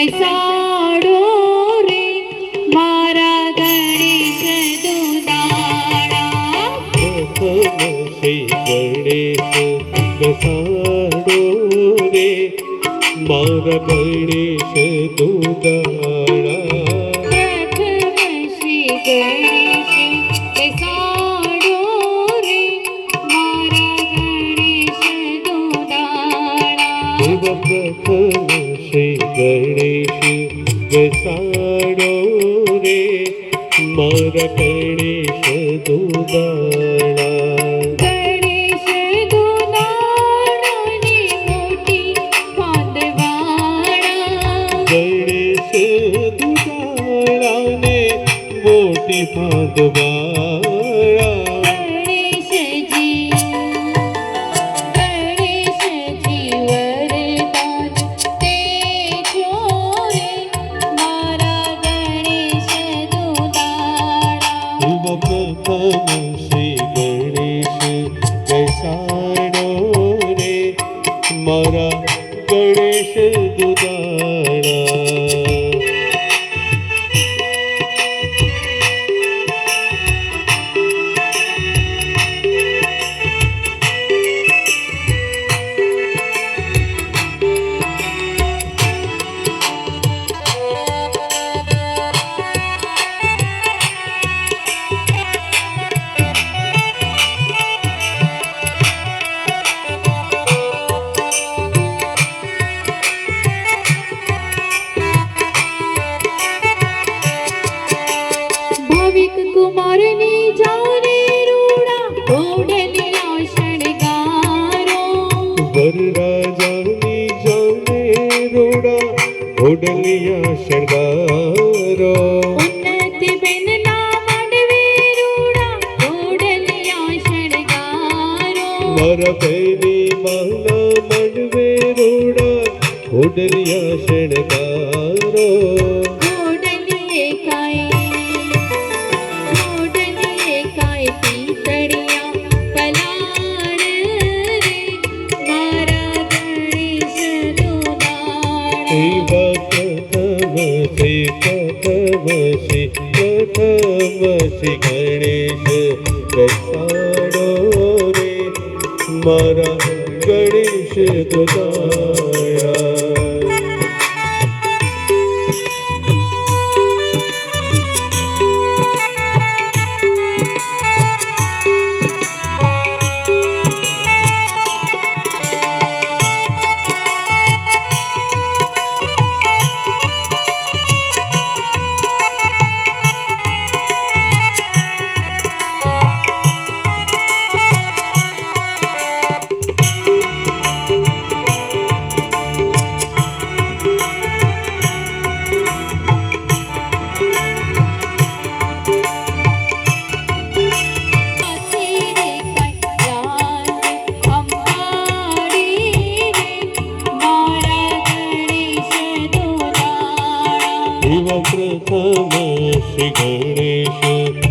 બેસાડો રે મારા ગણેશ દુલાળા. શ્રી ગણેશ બેસાડો રે મારા ગણેશ દુલાળા. શ્રી ગણેશ બેસાડો રે મારા ગણેશ દુલાળા. પ્રથમ શ્રી ગણેશ બેસાડો રે મારા ગણેશ દુલાળા. ગણેશ દુલાળાની મોટી ફાંદવાળા. ગણેશ દુલાળાને મોટી ફાંદવાળા. ગણેશજી વરદાન તેજો રે મારા ગણેશ દુલાળા. પ્રથમ શ્રી ગણેશ બેસાડો રે મારા ગણેશ દુલાળા. ભાવિક કુમારની જાને રૂડા ઘોડલિયા શણગારો. વરરાજાની જાને રોડા ઘોડલિયા શણગારો. ઉન્નતિ બેનના માંડવે રૂડા ઘોડલિયા શણગારો. મારા બેની માના મંડવે રોડા ઘોડલિયા શણગારો. ઘોડલીએ કાય પિતળિયા પલાણ રે મારા ગણેશ દુલાળા. એવા પ્રથમ શ્રી ગણેશ બેસાડો રે મારા ગણેશ દુલાળા.